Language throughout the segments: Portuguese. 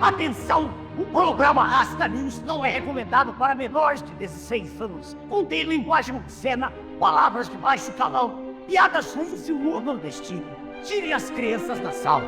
Atenção! O programa Rasta News não é recomendado para menores de 16 anos. Contém linguagem obscena, palavras de baixo calão, piadas ruins e humor nordestino. Tire as crianças da sala.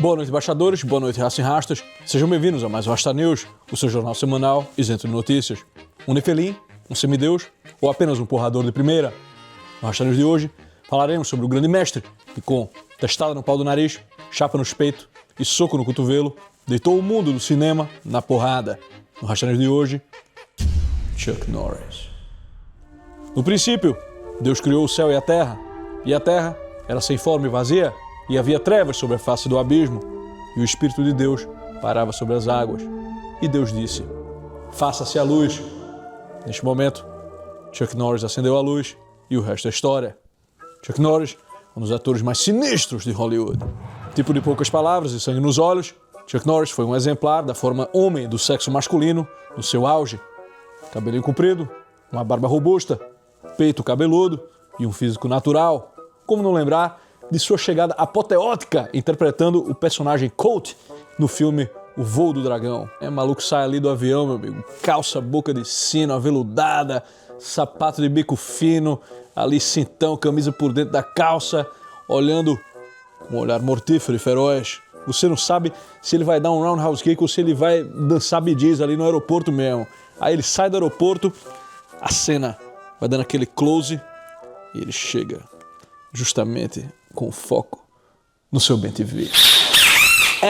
Boa noite, embaixadores. Boa noite, raça e rastas. Sejam bem-vindos a mais um Rasta News, o seu jornal semanal isento de notícias. Um nefelim, um semideus ou apenas um porrador de primeira? No Rasta News de hoje, falaremos sobre o grande mestre que, com testada no pau do nariz, chapa nos peitos e soco no cotovelo, deitou o mundo do cinema na porrada. No Rasta News de hoje, Chuck Norris. No princípio, Deus criou o céu e a terra era sem forma e vazia, e havia trevas sobre a face do abismo, e o Espírito de Deus parava sobre as águas. E Deus disse: faça-se a luz. Neste momento, Chuck Norris acendeu a luz e o resto é história. Chuck Norris, um dos atores mais sinistros de Hollywood. Tipo de poucas palavras e sangue nos olhos, Chuck Norris foi um exemplar da forma homem do sexo masculino no seu auge. Cabelinho comprido, uma barba robusta, peito cabeludo e um físico natural. Como não lembrar de sua chegada apoteótica interpretando o personagem Colt no filme O Voo do Dragão. Maluco sai ali do avião, meu amigo, calça boca de sino, aveludada, sapato de bico fino, ali cintão, camisa por dentro da calça, olhando com um olhar mortífero e feroz. Você não sabe se ele vai dar um roundhouse kick ou se ele vai dançar Bee Gees ali no aeroporto mesmo. Aí ele sai do aeroporto, a cena vai dando aquele close e ele chega justamente com foco no seu BTV.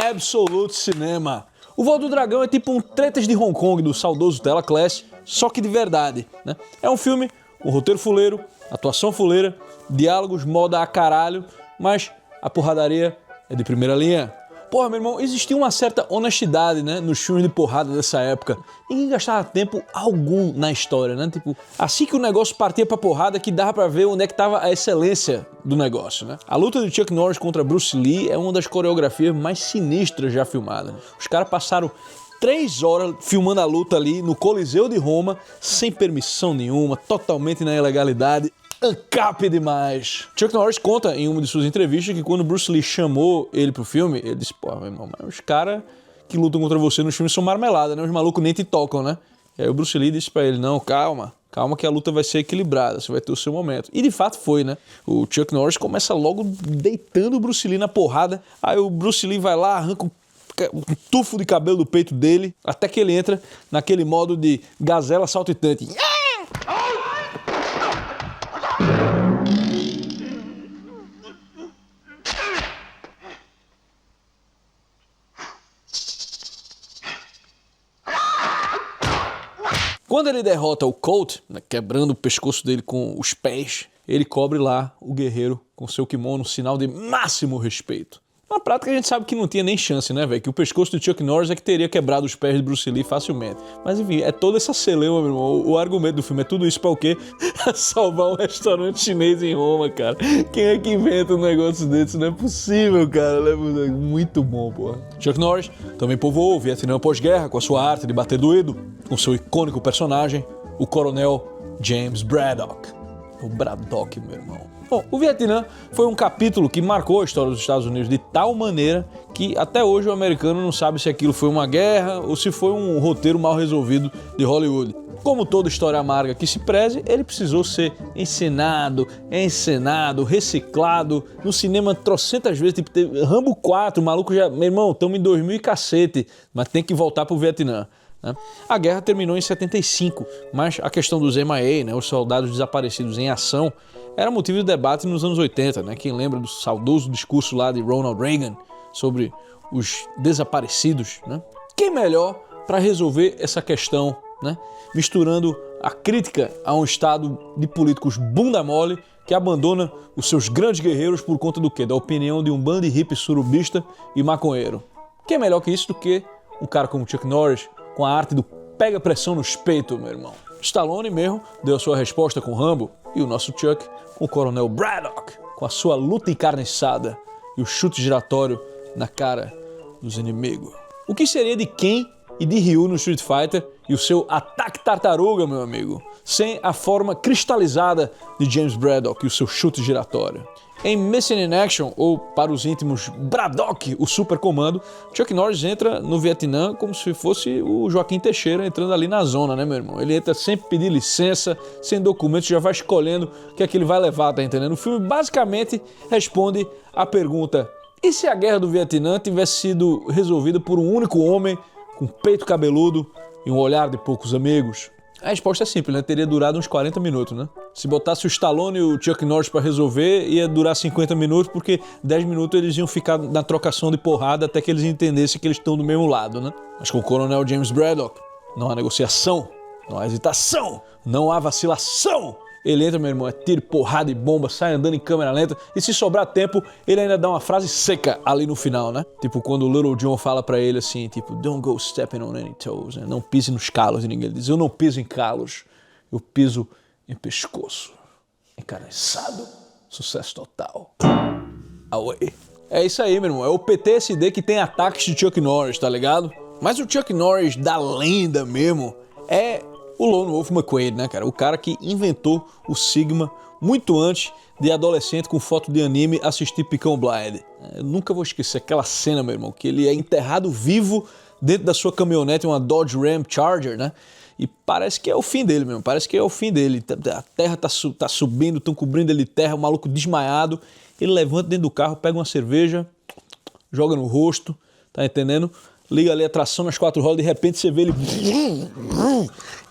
Absolute Cinema. O Voo do Dragão é tipo um Tretas de Hong Kong do saudoso Tela Class, só que de verdade, né? É um filme, um roteiro fuleiro, atuação fuleira, diálogos moda a caralho, mas a porradaria é de primeira linha. Porra, meu irmão, existia uma certa honestidade, né, nos filmes de porrada dessa época. Ninguém gastava tempo algum na história, né? Tipo, assim que o negócio partia pra porrada que dava pra ver onde é que tava a excelência do negócio, né? A luta de Chuck Norris contra Bruce Lee é uma das coreografias mais sinistras já filmadas. Os caras passaram 3 horas filmando a luta ali no Coliseu de Roma, sem permissão nenhuma, totalmente na ilegalidade. Ancap demais. Chuck Norris conta em uma de suas entrevistas que quando Bruce Lee chamou ele pro filme, ele disse: pô, meu irmão, mas os caras que lutam contra você nos filmes são marmelada, né? Os malucos nem te tocam, né? E aí o Bruce Lee disse pra ele: não, calma que a luta vai ser equilibrada, você vai ter o seu momento. E de fato foi, né? O Chuck Norris começa logo deitando o Bruce Lee na porrada, aí o Bruce Lee vai lá, arranca um tufo de cabelo do peito dele, até que ele entra naquele modo de gazela saltitante. Quando ele derrota o Colt, né, quebrando o pescoço dele com os pés, ele cobre lá o guerreiro com seu kimono, sinal de máximo respeito. Na prática a gente sabe que não tinha nem chance, né, velho? Que o pescoço do Chuck Norris é que teria quebrado os pés de Bruce Lee facilmente. Mas enfim, é toda essa celeuma, meu irmão. O argumento do filme é tudo isso pra o quê? Salvar um restaurante chinês em Roma, cara. Quem é que inventa um negócio desse? Não é possível, cara. É muito bom, porra. Chuck Norris também povoou o Vietnã pós-guerra com a sua arte de bater doído, com seu icônico personagem, o coronel James Braddock. O Braddock, meu irmão. Bom, o Vietnã foi um capítulo que marcou a história dos Estados Unidos de tal maneira que até hoje o americano não sabe se aquilo foi uma guerra ou se foi um roteiro mal resolvido de Hollywood. Como toda história amarga que se preze, ele precisou ser encenado, reciclado, no cinema trocentas vezes, tipo Rambo 4, o maluco já... Meu irmão, estamos em 2000 e cacete, mas tem que voltar pro Vietnã. Né? A guerra terminou em 75, mas a questão dos MIA, né, os soldados desaparecidos em ação, era motivo de debate nos anos 80. Né? Quem lembra do saudoso discurso lá de Ronald Reagan sobre os desaparecidos? Né? Quem melhor para resolver essa questão, né? Misturando a crítica a um estado de políticos bunda mole que abandona os seus grandes guerreiros por conta do quê? Da opinião de um bando de hippie surubista e maconheiro. Que é melhor que isso do que um cara como Chuck Norris com a arte do pega pressão nos peitos, meu irmão. Stallone mesmo deu a sua resposta com Rambo e o nosso Chuck com o Coronel Braddock com a sua luta encarniçada e o chute giratório na cara dos inimigos. O que seria de Ken e de Ryu no Street Fighter e o seu ataque tartaruga, meu amigo, sem a forma cristalizada de James Braddock e o seu chute giratório? Em Missing in Action, ou para os íntimos Braddock, o super comando, Chuck Norris entra no Vietnã como se fosse o Joaquim Teixeira entrando ali na zona, né, meu irmão? Ele entra sem pedir licença, sem documentos, já vai escolhendo o que é que ele vai levar, tá entendendo? O filme basicamente responde à pergunta: e se a guerra do Vietnã tivesse sido resolvida por um único homem com peito cabeludo e um olhar de poucos amigos? A resposta é simples, né? Teria durado uns 40 minutos, né? Se botasse o Stallone e o Chuck Norris para resolver, ia durar 50 minutos, porque 10 minutos eles iam ficar na trocação de porrada até que eles entendessem que eles estão do mesmo lado, né? Mas com o Coronel James Braddock, não há negociação, não há hesitação, não há vacilação. Ele entra, meu irmão, é tiro, porrada e bomba, sai andando em câmera lenta e se sobrar tempo, ele ainda dá uma frase seca ali no final, né? Tipo quando o Little John fala pra ele assim, tipo, don't go stepping on any toes, né? Não pise nos calos de ninguém. Ele diz, eu não piso em calos, eu piso em pescoço. Encarniçado, sucesso total. Away. É isso aí, meu irmão, é o PTSD que tem ataques de Chuck Norris, tá ligado? Mas o Chuck Norris da lenda mesmo é o Lone Wolf McQuade, né, cara? O cara que inventou o Sigma muito antes de adolescente com foto de anime assistir Picão Blind. Eu nunca vou esquecer aquela cena, meu irmão, que ele é enterrado vivo dentro da sua caminhonete, uma Dodge Ram Charger, né? E parece que é o fim dele mesmo, parece que é o fim dele. A terra tá subindo, estão cobrindo ele de terra, o maluco desmaiado. Ele levanta dentro do carro, pega uma cerveja, joga no rosto, tá entendendo? Liga ali a tração nas 4 rodas, de repente você vê ele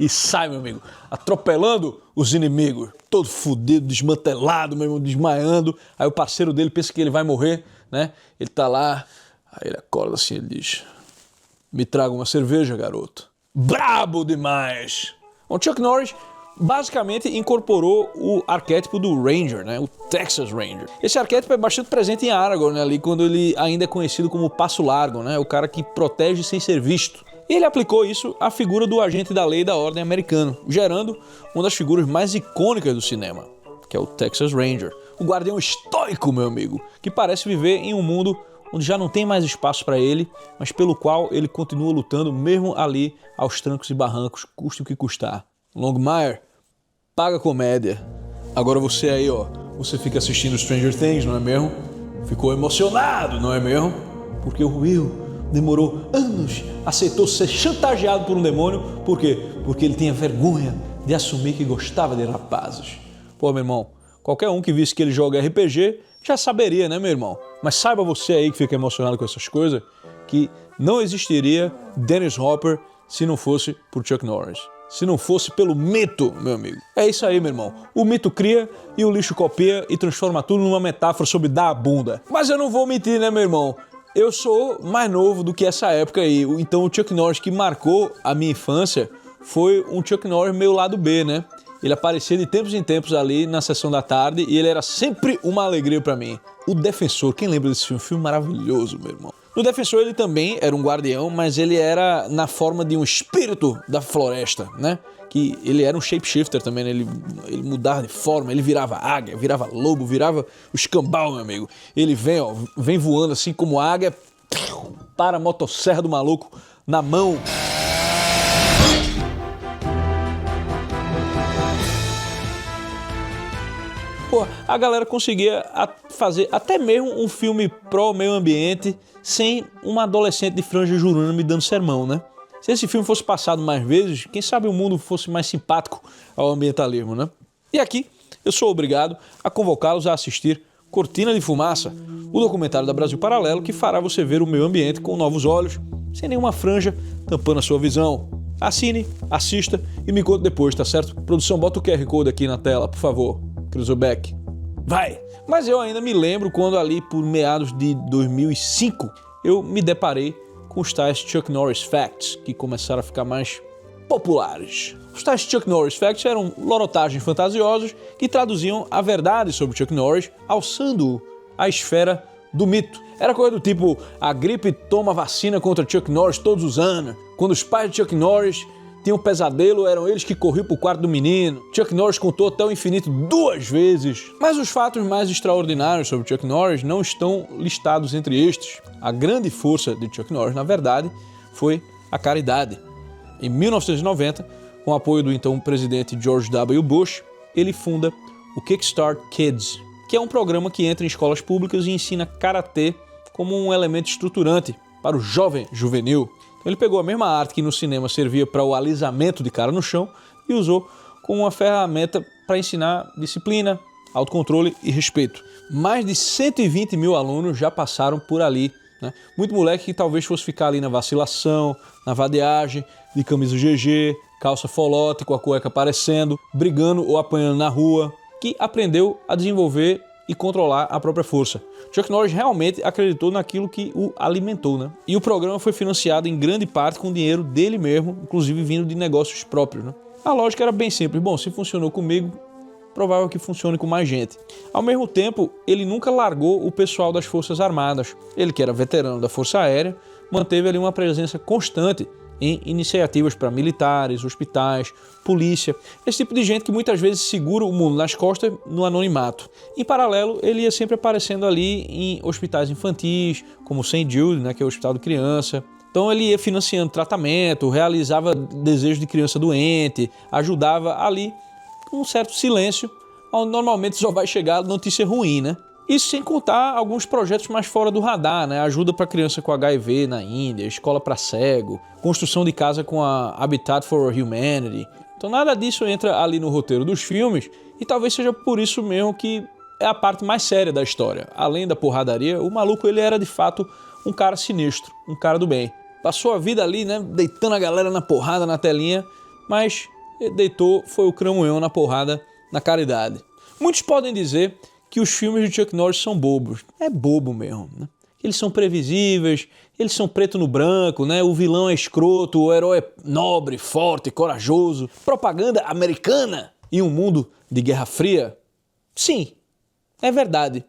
e sai, meu amigo, atropelando os inimigos, todo fudido, desmantelado, meu irmão, desmaiando. Aí o parceiro dele pensa que ele vai morrer, né? Ele tá lá, aí ele acorda assim, ele diz, me traga uma cerveja, garoto. Brabo demais! O Chuck Norris basicamente incorporou o arquétipo do Ranger, né? O Texas Ranger. Esse arquétipo é bastante presente em Aragorn, né? Ali quando ele ainda é conhecido como Passo Largo, né? O cara que protege sem ser visto. E ele aplicou isso à figura do agente da lei e da ordem americano, gerando uma das figuras mais icônicas do cinema, que é o Texas Ranger. O guardião estoico, meu amigo, que parece viver em um mundo onde já não tem mais espaço para ele, mas pelo qual ele continua lutando mesmo ali aos trancos e barrancos, custe o que custar. Longmire, paga comédia. Agora você aí, ó, você fica assistindo Stranger Things, não é mesmo? Ficou emocionado, não é mesmo? Porque o Will demorou anos, aceitou ser chantageado por um demônio. Por quê? Porque ele tinha vergonha de assumir que gostava de rapazes. Pô, meu irmão, qualquer um que visse que ele joga RPG já saberia, né, meu irmão? Mas saiba você aí que fica emocionado com essas coisas, que não existiria Dennis Hopper se não fosse por Chuck Norris. Se não fosse pelo mito, meu amigo. É isso aí, meu irmão. O mito cria e o lixo copia e transforma tudo numa metáfora sobre dar a bunda. Mas eu não vou mentir, né, meu irmão? Eu sou mais novo do que essa época aí. Então o Chuck Norris que marcou a minha infância foi um Chuck Norris meio lado B, né? Ele aparecia de tempos em tempos ali na sessão da tarde e ele era sempre uma alegria pra mim. O Defensor, quem lembra desse filme? Filme maravilhoso, meu irmão. No Defensor ele também era um guardião, mas ele era na forma de um espírito da floresta, né? Que ele era um shapeshifter também, né? Ele mudava de forma, ele virava águia, virava lobo, virava o escambau, meu amigo. Ele vem, ó, vem voando assim como águia, para a motosserra do maluco na mão. Pô, a galera conseguia fazer até mesmo um filme pró-meio ambiente sem uma adolescente de franja juruna me dando sermão, né? Se esse filme fosse passado mais vezes, quem sabe o mundo fosse mais simpático ao ambientalismo, né? E aqui eu sou obrigado a convocá-los a assistir Cortina de Fumaça, o documentário da Brasil Paralelo que fará você ver o meio ambiente com novos olhos, sem nenhuma franja tampando a sua visão. Assine, assista e me conte depois, tá certo? Produção, bota o QR Code aqui na tela, por favor. Cruzobeck. Vai! Mas eu ainda me lembro quando ali por meados de 2005 eu me deparei com os tais Chuck Norris Facts, que começaram a ficar mais populares. Os tais Chuck Norris Facts eram lorotagens fantasiosas que traduziam a verdade sobre Chuck Norris, alçando-o à esfera do mito. Era coisa do tipo, a gripe toma vacina contra Chuck Norris todos os anos. Quando os pais de Chuck Norris tinham um pesadelo, eram eles que corriam pro quarto do menino. Chuck Norris contou até o infinito 2 vezes. Mas os fatos mais extraordinários sobre Chuck Norris não estão listados entre estes. A grande força de Chuck Norris, na verdade, foi a caridade. Em 1990, com o apoio do então presidente George W. Bush, ele funda o Kickstart Kids, que é um programa que entra em escolas públicas e ensina karatê como um elemento estruturante para o jovem juvenil. Então ele pegou a mesma arte que no cinema servia para o alisamento de cara no chão e usou como uma ferramenta para ensinar disciplina, autocontrole e respeito. Mais de 120 mil alunos já passaram por ali, né? Muito moleque que talvez fosse ficar ali na vacilação, na vadiagem, de camisa GG, calça folote com a cueca aparecendo, brigando ou apanhando na rua, que aprendeu a desenvolver e controlar a própria força. Chuck Norris realmente acreditou naquilo que o alimentou, né? E o programa foi financiado em grande parte com dinheiro dele mesmo, inclusive vindo de negócios próprios, né? A lógica era bem simples. Bom, se funcionou comigo, provável que funcione com mais gente. Ao mesmo tempo, ele nunca largou o pessoal das Forças Armadas. Ele, que era veterano da Força Aérea, manteve ali uma presença constante em iniciativas para militares, hospitais, polícia, esse tipo de gente que muitas vezes segura o mundo nas costas no anonimato. Em paralelo, ele ia sempre aparecendo ali em hospitais infantis, como o St. Jude, né, que é o hospital de criança. Então ele ia financiando tratamento, realizava desejos de criança doente, ajudava ali com um certo silêncio, onde normalmente só vai chegar notícia ruim, né? Isso sem contar alguns projetos mais fora do radar, né? Ajuda para criança com HIV na Índia, escola para cego, construção de casa com a Habitat for Humanity. Então nada disso entra ali no roteiro dos filmes e talvez seja por isso mesmo que é a parte mais séria da história. Além da porradaria, o maluco ele era de fato um cara sinistro, um cara do bem. Passou a vida ali, né, deitando a galera na porrada na telinha, mas deitou, foi o cramunhão na porrada na caridade. Muitos podem dizer que os filmes de Chuck Norris são bobos. É bobo mesmo, né? Eles são previsíveis, eles são preto no branco, né? O vilão é escroto, o herói é nobre, forte, corajoso. Propaganda americana em um mundo de Guerra Fria? Sim, é verdade.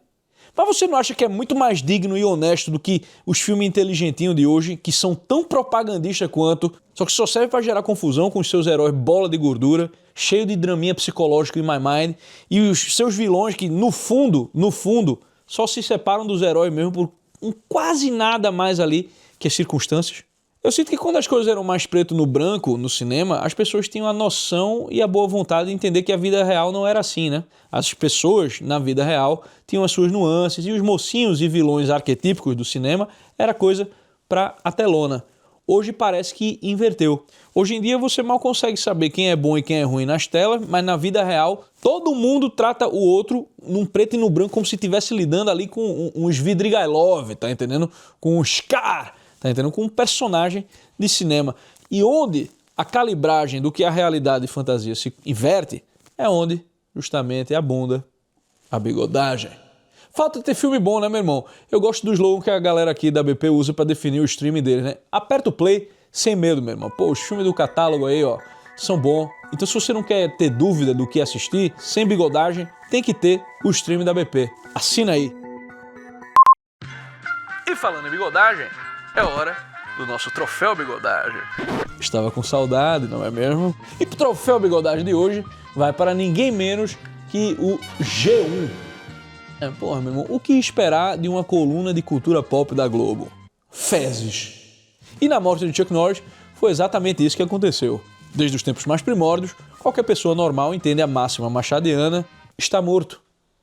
Mas você não acha que é muito mais digno e honesto do que os filmes inteligentinhos de hoje, que são tão propagandistas quanto, só que só serve para gerar confusão com os seus heróis bola de gordura, cheio de draminha psicológico em My Mind, e os seus vilões que, no fundo, só se separam dos heróis mesmo por um quase nada mais ali que as circunstâncias? Eu sinto que quando as coisas eram mais preto no branco no cinema, as pessoas tinham a noção e a boa vontade de entender que a vida real não era assim, né? As pessoas, na vida real, tinham as suas nuances e os mocinhos e vilões arquetípicos do cinema era coisa pra a telona. Hoje parece que inverteu. Hoje em dia você mal consegue saber quem é bom e quem é ruim nas telas, mas na vida real todo mundo trata o outro num preto e no branco como se estivesse lidando ali com um Svidrigailov, tá entendendo? Com um Scar, tá entendendo? Com um personagem de cinema. E onde a calibragem do que a realidade e fantasia se inverte é onde justamente abunda a bigodagem. Falta ter filme bom, né, meu irmão? Eu gosto do slogan que a galera aqui da BP usa para definir o streaming deles, né? Aperta o play sem medo, meu irmão. Pô, os filmes do catálogo aí, ó, são bons. Então se você não quer ter dúvida do que assistir, sem bigodagem, tem que ter o streaming da BP. Assina aí. E falando em bigodagem, é hora do nosso troféu bigodagem. Estava com saudade, não é mesmo? E o troféu bigodagem de hoje vai para ninguém menos que o G1. Porra, meu irmão, o que esperar de uma coluna de cultura pop da Globo? Fezes. E na morte de Chuck Norris, foi exatamente isso que aconteceu. Desde os tempos mais primórdios, qualquer pessoa normal entende a máxima machadiana: está morto,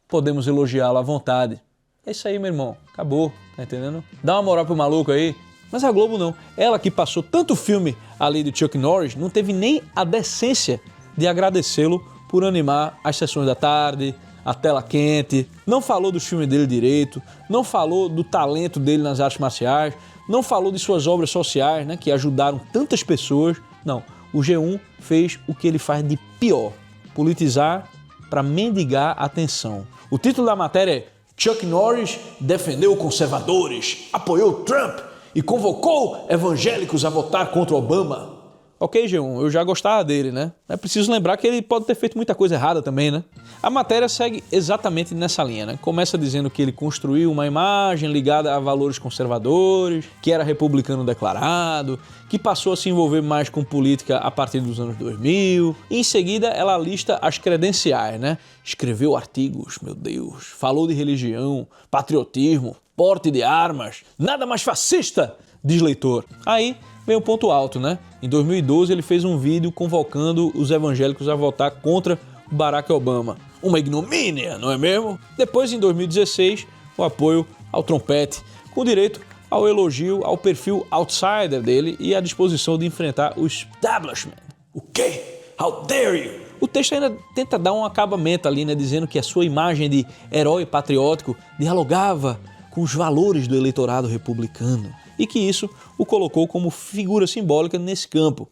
podemos elogiá-lo à vontade. É isso aí, meu irmão, acabou, tá entendendo? Dá uma moral pro maluco aí. Mas a Globo não. Ela que passou tanto filme ali de Chuck Norris, não teve nem a decência de agradecê-lo por animar as sessões da tarde, a tela quente, não falou dos filmes dele direito, não falou do talento dele nas artes marciais, não falou de suas obras sociais, né, que ajudaram tantas pessoas. Não, o G1 fez o que ele faz de pior: politizar para mendigar atenção. O título da matéria é: Chuck Norris defendeu conservadores, apoiou Trump e convocou evangélicos a votar contra Obama. Ok, G1, eu já gostava dele, né? É preciso lembrar que ele pode ter feito muita coisa errada também, né? A matéria segue exatamente nessa linha, né? Começa dizendo que ele construiu uma imagem ligada a valores conservadores, que era republicano declarado, que passou a se envolver mais com política a partir dos anos 2000. E em seguida ela lista as credenciais, né? Escreveu artigos, meu Deus, falou de religião, patriotismo, porte de armas, nada mais fascista, diz leitor. Aí vem o ponto alto, né? Em 2012 ele fez um vídeo convocando os evangélicos a votar contra o Barack Obama. Uma ignomínia, não é mesmo? Depois, em 2016, o apoio ao trompete, com direito ao elogio ao perfil outsider dele e à disposição de enfrentar o establishment. O quê? How dare you? O texto ainda tenta dar um acabamento ali, né? Dizendo que a sua imagem de herói patriótico dialogava com os valores do eleitorado republicano e que isso o colocou como figura simbólica nesse campo.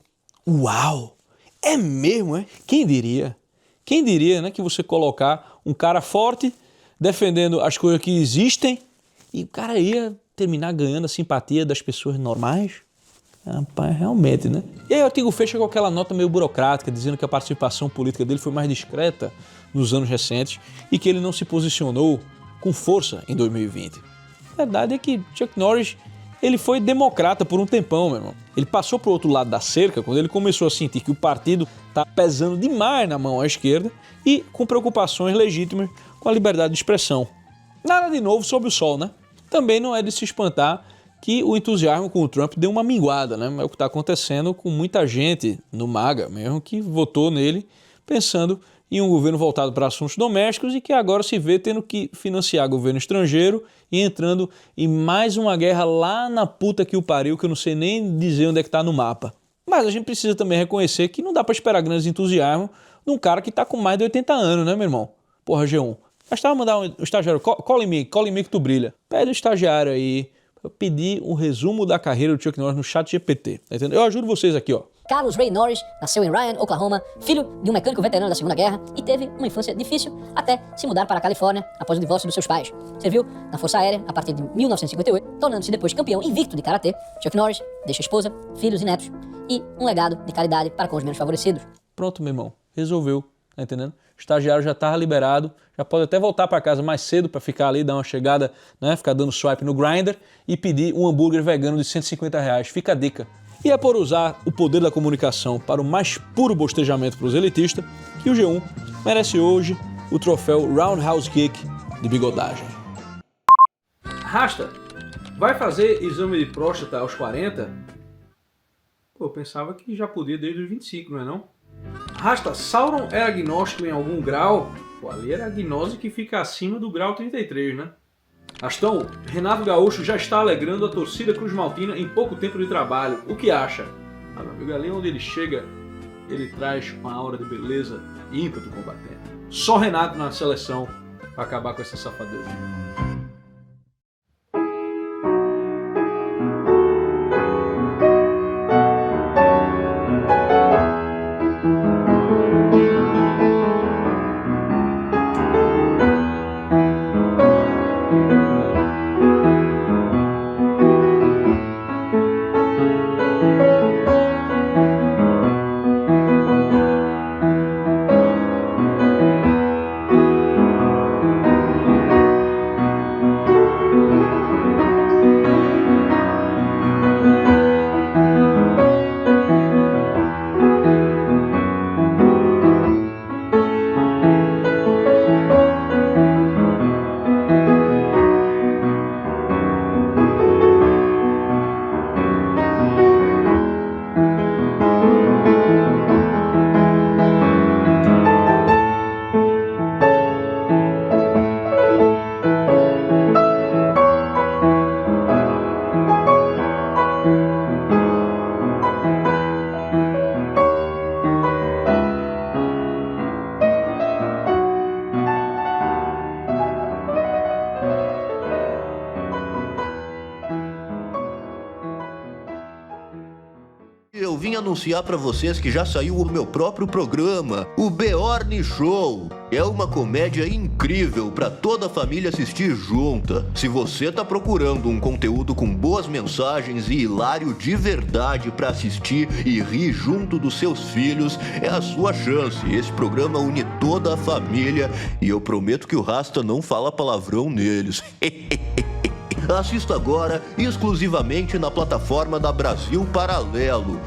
Uau! É mesmo, é? Quem diria? Quem diria, né, que você colocar um cara forte defendendo as coisas que existem e o cara ia terminar ganhando a simpatia das pessoas normais? Rapaz, realmente, né? E aí o artigo fecha com aquela nota meio burocrática, dizendo que a participação política dele foi mais discreta nos anos recentes e que ele não se posicionou com força em 2020. A verdade é que Chuck Norris, ele foi democrata por um tempão, meu irmão. Ele passou pro outro lado da cerca quando ele começou a sentir que o partido tá pesando demais na mão à esquerda e com preocupações legítimas com a liberdade de expressão. Nada de novo sob o sol, né? Também não é de se espantar que o entusiasmo com o Trump deu uma minguada, né? É o que está acontecendo com muita gente no MAGA mesmo que votou nele pensando em um governo voltado para assuntos domésticos e que agora se vê tendo que financiar governo estrangeiro e entrando em mais uma guerra lá na puta que o pariu, que eu não sei nem dizer onde é que tá no mapa. Mas a gente precisa também reconhecer que não dá para esperar grandes entusiasmo de um cara que tá com mais de 80 anos, né, meu irmão? Porra, G1. Bastava mandar um estagiário, cola em mim que tu brilha. Pede o estagiário aí pra pedir um resumo da carreira do Chuck Norris no chat GPT. Tá entendendo? Eu ajudo vocês aqui, ó. Carlos Ray Norris nasceu em Ryan, Oklahoma, filho de um mecânico veterano da Segunda Guerra e teve uma infância difícil até se mudar para a Califórnia após o divórcio dos seus pais. Serviu na Força Aérea a partir de 1958, tornando-se depois campeão invicto de karatê. Chuck Norris deixa esposa, filhos e netos e um legado de caridade para com os menos favorecidos. Pronto, meu irmão. Resolveu. Tá entendendo? O estagiário já estava liberado, já pode até voltar para casa mais cedo para ficar ali, dar uma chegada, né? Ficar dando swipe no Grindr e pedir um hambúrguer vegano de R$150. Fica a dica. E é por usar o poder da comunicação para o mais puro bostejamento para os elitistas que o G1 merece hoje o troféu Roundhouse Kick de bigodagem. Rasta, vai fazer exame de próstata aos 40? Pô, eu pensava que já podia desde os 25, não é não? Rasta, Sauron é agnóstico em algum grau? Pô, ali era a agnose que fica acima do grau 33, né? Rastão, Renato Gaúcho já está alegrando a torcida Cruz Maltina em pouco tempo de trabalho. O que acha? Ah, meu amigo, ali onde ele chega, ele traz uma aura de beleza e ímpeto combatente. Só Renato na seleção para acabar com essa safadeza. também anunciar pra vocês que já saiu o meu próprio programa, o Beorn Show. É uma comédia incrível pra toda a família assistir junta. Se você tá procurando um conteúdo com boas mensagens e hilário de verdade pra assistir e rir junto dos seus filhos, é a sua chance. Esse programa une toda a família e eu prometo que o Rasta não fala palavrão neles. Assista agora exclusivamente na plataforma da Brasil Paralelo.